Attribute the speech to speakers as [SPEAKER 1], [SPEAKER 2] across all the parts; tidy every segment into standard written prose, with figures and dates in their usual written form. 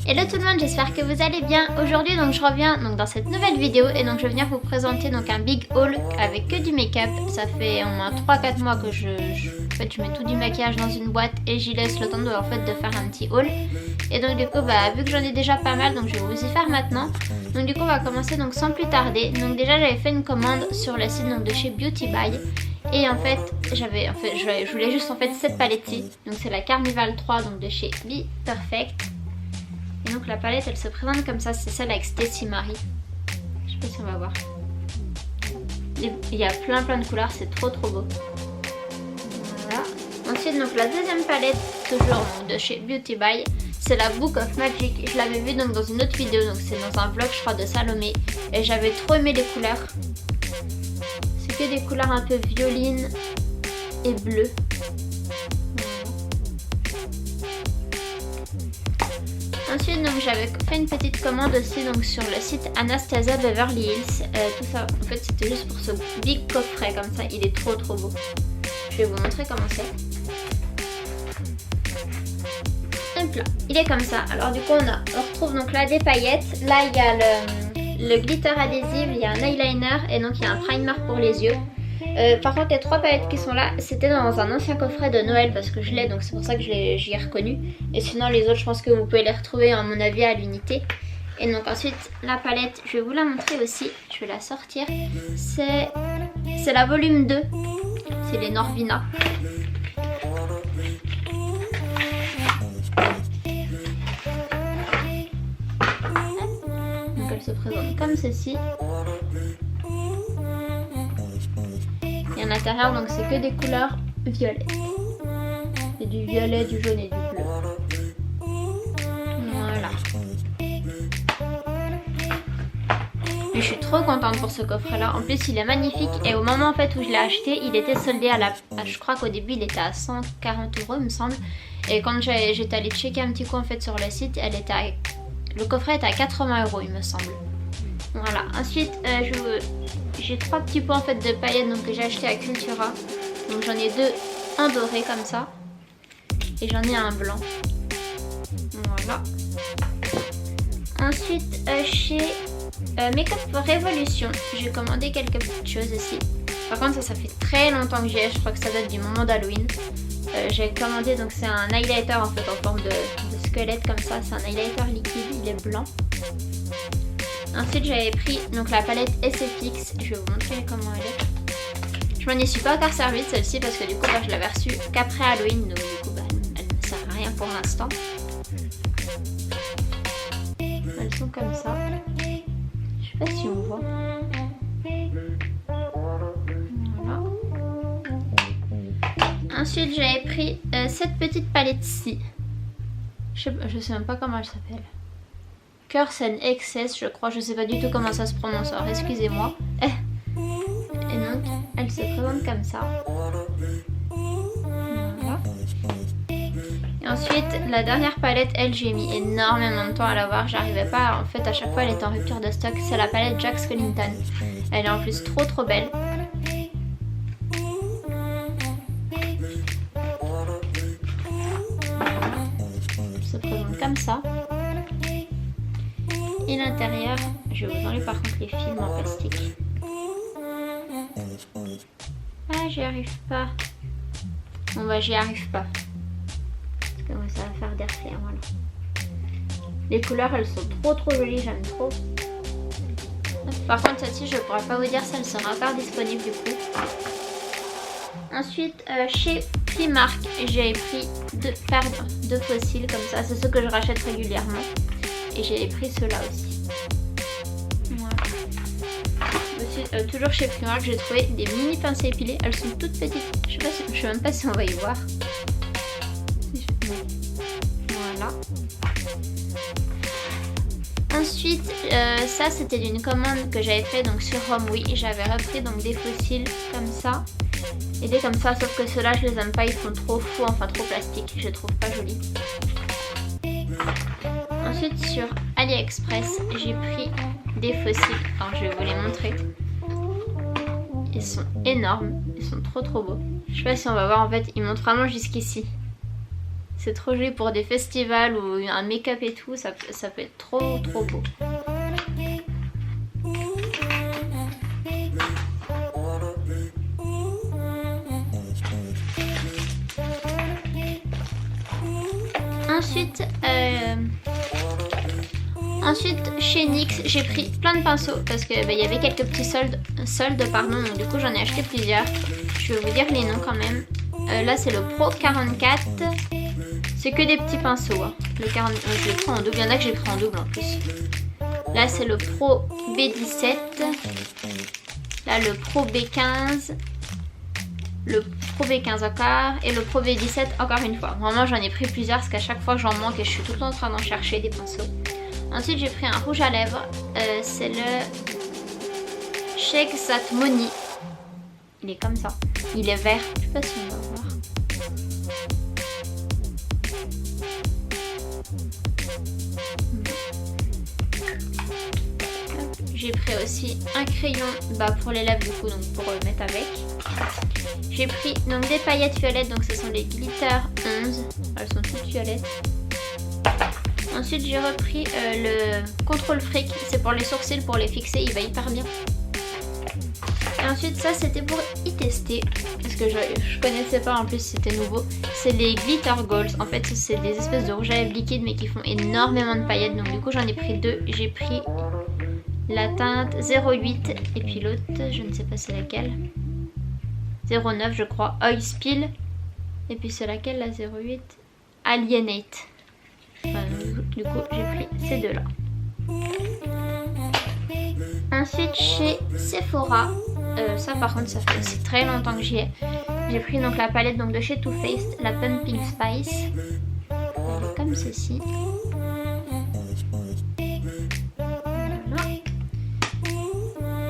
[SPEAKER 1] Hello tout le monde, j'espère que vous allez bien. Aujourd'hui donc je reviens donc dans cette nouvelle vidéo et donc je vais venir vous présenter donc un big haul avec que du make-up. Ça fait au moins 3-4 mois que je mets tout du maquillage dans une boîte et j'y laisse le temps de faire un petit haul. Et donc du coup vu que j'en ai déjà pas mal, donc je vais vous y faire maintenant. Donc du coup on va commencer donc sans plus tarder. Donc déjà j'avais fait une commande sur le site donc de chez Beauty By. Et en fait, je voulais juste cette palette-ci. Donc c'est la Carnival 3 donc de chez Be Perfect. Et donc la palette elle se présente comme ça, c'est celle avec Stacy Marie. Je sais pas si on va voir. Il y a plein de couleurs, c'est trop beau. Voilà. Ensuite donc la deuxième palette, toujours de chez Beauty By, c'est la Book of Magic. Je l'avais vue donc dans une autre vidéo, donc c'est dans un vlog je crois de Salomé. Et j'avais trop aimé les couleurs. C'est que des couleurs un peu violines et bleues. Ensuite donc j'avais fait une petite commande aussi donc sur le site Anastasia Beverly Hills. Tout ça en fait c'était juste pour ce big coffret comme ça, il est trop beau. Je vais vous montrer comment c'est. Hop là, il est comme ça. Alors du coup on retrouve donc là des paillettes. Là il y a le glitter adhésive, il y a un eyeliner et donc il y a un primer pour les yeux. Par contre les 3 palettes qui sont là, c'était dans un ancien coffret de Noël parce que je l'ai, donc c'est pour ça que j'y ai reconnu. Et sinon les autres je pense que vous pouvez les retrouver à mon avis à l'unité. Et donc ensuite la palette, je vais vous la montrer aussi, je vais la sortir. C'est la volume 2, c'est les Norvina. Donc elle se présente comme ceci. Et à l'intérieur donc c'est que des couleurs violettes. Et du violet, du jaune et du bleu. Voilà. Et je suis trop contente pour ce coffret là. En plus il est magnifique. Et au moment en fait où je l'ai acheté, il était soldé je crois qu'au début il était à 140 € il me semble. Et quand j'étais allée checker un petit coup en fait sur le site, le coffret était à 80 € il me semble. Voilà, ensuite j'ai 3 petits pots en fait de paillettes donc que j'ai acheté à Cultura. Donc j'en ai 2, un doré comme ça et j'en ai un blanc. Voilà. Ensuite chez Makeup Revolution, j'ai commandé quelques petites choses aussi. Par contre ça fait très longtemps que j'y ai, je crois que ça date du moment d'Halloween. J'ai commandé donc c'est un highlighter en fait en forme de squelette comme ça, c'est un highlighter liquide, il est blanc. Ensuite j'avais pris donc la palette SFX, je vais vous montrer comment elle est. Je m'en suis pas encore servi de celle-ci parce que du coup je l'avais reçue qu'après Halloween, donc du coup elle ne sert à rien pour l'instant. Elles sont comme ça. Je sais pas si on voit. Voilà. Ensuite j'avais pris cette petite palette-ci. Je sais même pas comment elle s'appelle. Curse and Excess, je crois, je sais pas du tout comment ça se prononce, alors excusez-moi. Et donc, elle se présente comme ça. Voilà. Et ensuite, la dernière palette, elle, j'ai mis énormément de temps à l'avoir, j'arrivais pas, en fait, à chaque fois, elle est en rupture de stock. C'est la palette Jack Skellington. Elle est en plus trop belle. Elle se présente comme ça. Et l'intérieur, je vais vous enlever par contre les films en plastique. Ah, j'y arrive pas. Bon j'y arrive pas. Parce que ça va faire des reflets, voilà. Les couleurs elles sont trop jolies, j'aime trop. Par contre celle-ci je pourrais pas vous dire si elle sera encore disponible du coup. Ensuite chez Primark j'ai pris 2 paires de fossiles comme ça, c'est ceux que je rachète régulièrement. Et j'ai pris ceux-là aussi. Voilà. Aussi, toujours chez Primark, j'ai trouvé des mini pinces à épiler. Elles sont toutes petites. Je sais même pas si on va y voir. Voilà. Ensuite, ça c'était d'une commande que j'avais fait donc sur Homeway. J'avais repris donc des fossiles comme ça. Et des comme ça, sauf que ceux-là je les aime pas, ils sont trop fous, enfin trop plastiques. Je les trouve pas jolis. Ensuite sur AliExpress j'ai pris des fossiles, alors je vais vous les montrer. Ils sont énormes, ils sont trop beaux. Je sais pas si on va voir en fait, ils montent vraiment jusqu'ici. C'est trop joli pour des festivals ou un make-up et tout, ça peut être trop beau. Ensuite chez NYX j'ai pris plein de pinceaux parce que y avait quelques petits soldes pardon, donc du coup j'en ai acheté plusieurs. Je vais vous dire les noms quand même. Là c'est le Pro 44, c'est que des petits pinceaux hein. Le 40, je l'ai pris en double, il y en a que j'ai pris en double en plus. Là c'est le Pro B17, là le Pro B15, le Pro B15 encore et le Pro B17 encore une fois. Vraiment j'en ai pris plusieurs parce qu'à chaque fois j'en manque et je suis tout le temps en train d'en chercher des pinceaux. Ensuite j'ai pris un rouge à lèvres, c'est le Shake That Money. Il est comme ça, il est vert, je sais pas si on va voir. J'ai pris aussi un crayon pour les lèvres du coup, donc pour mettre avec. J'ai pris donc des paillettes violettes, donc ce sont les Glitter 11, elles sont toutes violettes. Ensuite j'ai repris le Contrôle Fric, c'est pour les sourcils, pour les fixer, il va hyper bien. Et ensuite ça c'était pour y tester, parce que je connaissais pas en plus, c'était nouveau. C'est les Glitter Goals, en fait c'est des espèces de rouge à lèvres liquides mais qui font énormément de paillettes. Donc du coup j'en ai pris deux, j'ai pris la teinte 08 et puis l'autre je ne sais pas c'est laquelle, 09 je crois, Oil Spill. Et puis c'est laquelle la 08, Alienate. Du coup j'ai pris ces deux là. Ensuite chez Sephora, ça par contre ça fait aussi très longtemps que j'y ai. J'ai pris donc la palette donc, de chez Too Faced, la Pumpkin Spice. Elle est comme ceci. Voilà.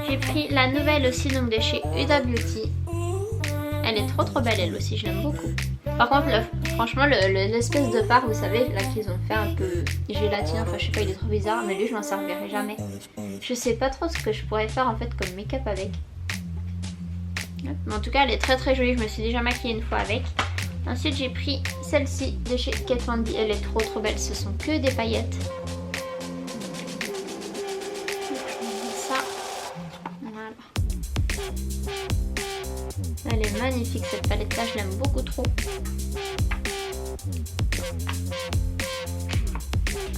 [SPEAKER 1] J'ai pris la nouvelle aussi donc de chez Huda Beauty. Elle est trop belle elle aussi, je l'aime beaucoup. Par contre, franchement, l'espèce de fard, vous savez, là qu'ils ont fait un peu gélatine, enfin je sais pas, il est trop bizarre, mais lui je m'en servirai jamais. Je sais pas trop ce que je pourrais faire en fait comme make-up avec. Mais en tout cas, elle est très jolie, je me suis déjà maquillée une fois avec. Ensuite, j'ai pris celle-ci de chez Kat Von D, elle est trop belle, ce sont que des paillettes. Ça, voilà. Elle est magnifique cette palette là, je l'aime beaucoup trop.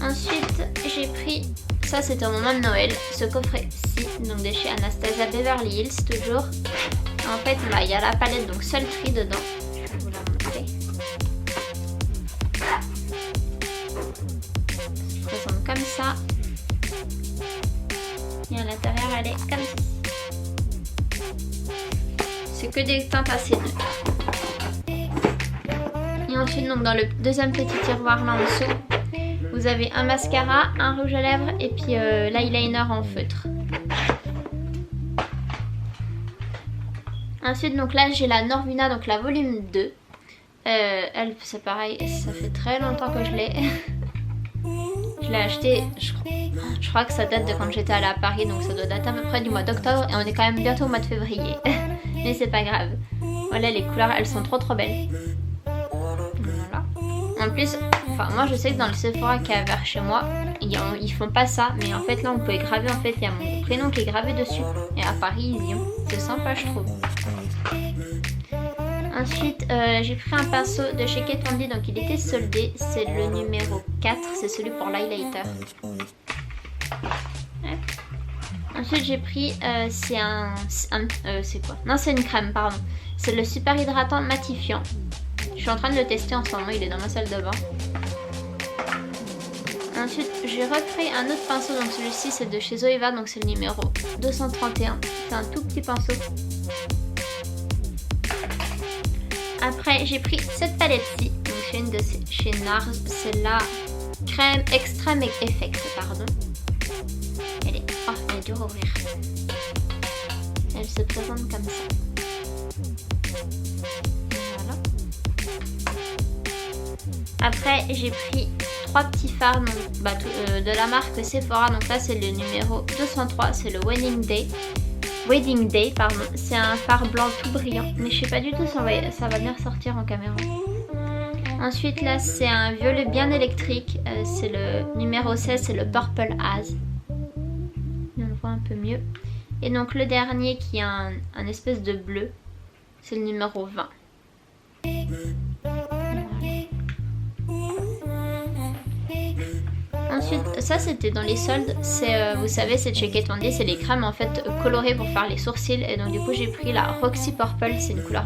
[SPEAKER 1] Ensuite j'ai pris, ça c'était au moment de Noël, ce coffret-ci, donc de chez Anastasia Beverly Hills toujours. En fait il y a la palette donc Sultry dedans, je vais vous la montrer. Ça se présente comme ça. Et à l'intérieur elle est comme ça. C'est que des teintes assez neutres. Et ensuite donc dans le deuxième petit tiroir là en dessous, vous avez un mascara, un rouge à lèvres et puis l'eyeliner en feutre. Ensuite donc là j'ai la Norvina, donc la volume 2. Elle c'est pareil, ça fait très longtemps que je l'ai. Je l'ai acheté, je crois que ça date de quand j'étais allée à Paris, donc ça doit dater à peu près du mois d'octobre et on est quand même bientôt au mois de février. Mais c'est pas grave. Voilà, les couleurs elles sont trop belles. Voilà. En plus, enfin moi je sais que dans le Sephora qui est vers chez moi, ils font pas ça, mais en fait là on peut graver, en fait il y a mon prénom qui est gravé dessus. Et à Paris ils y ont. C'est sympa je trouve. Ensuite j'ai pris un pinceau de chez Kat Von D, donc il était soldé, c'est le numéro 4, c'est celui pour l'highlighter. Ensuite j'ai pris, c'est quoi? Non c'est une crème pardon, c'est le super hydratant matifiant. Je suis en train de le tester en ce moment, il est dans ma salle de bain. Ensuite j'ai repris un autre pinceau, donc celui-ci c'est de chez Zoeva, donc c'est le numéro 231, c'est un tout petit pinceau. Après j'ai pris cette palette-ci, donc c'est une de chez NARS, c'est la crème Extreme Effect, pardon. Elle est dure à ouvrir. Elle se présente comme ça. Voilà. Après j'ai pris 3 petits fards de la marque Sephora, donc là c'est le numéro 203, c'est le Wedding Day, pardon. C'est un fard blanc tout brillant, mais je sais pas du tout si ça va bien ressortir en caméra. Ensuite là c'est un violet bien électrique, c'est le numéro 16, c'est le Purple Az. On le voit un peu mieux. Et donc le dernier qui a un espèce de bleu, c'est le numéro 20. Ensuite, ça c'était dans les soldes, c'est vous savez c'est de chez Kat Von D, c'est les crèmes en fait colorées pour faire les sourcils. Et donc du coup j'ai pris la Roxy Purple, c'est une couleur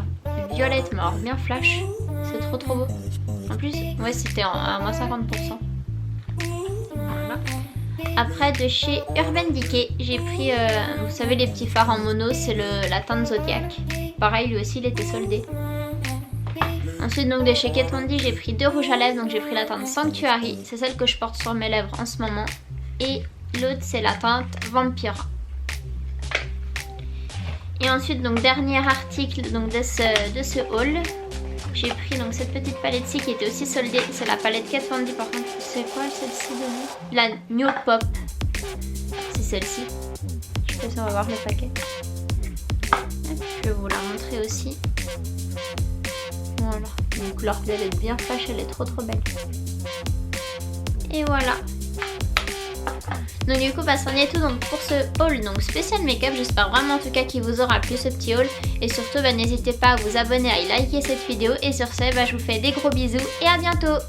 [SPEAKER 1] violette mais alors bien flash, c'est trop beau. En plus, ouais c'était à moins 50%. Voilà. Après de chez Urban Decay, j'ai pris, vous savez les petits fards en mono, c'est la teinte Zodiac. Pareil lui aussi il était soldé. Ensuite donc de chez Kat Von D j'ai pris 2 rouges à lèvres, donc j'ai pris la teinte Sanctuary, c'est celle que je porte sur mes lèvres en ce moment. Et l'autre c'est la teinte Vampira. Et ensuite donc dernier article donc de ce haul, j'ai pris donc cette petite palette-ci qui était aussi soldée, c'est la palette Kat Von D par contre, c'est quoi celle-ci de la New Pop, c'est celle-ci. Je sais pas si on va voir le paquet. Je vais vous la montrer aussi. Voilà, une couleur violette bien flash, elle est trop belle. Et voilà. Donc du coup bah c'en est tout donc pour ce haul donc spécial make-up. J'espère vraiment en tout cas qu'il vous aura plu ce petit haul. Et surtout bah, n'hésitez pas à vous abonner, à liker cette vidéo. Et sur ce bah, je vous fais des gros bisous et à bientôt.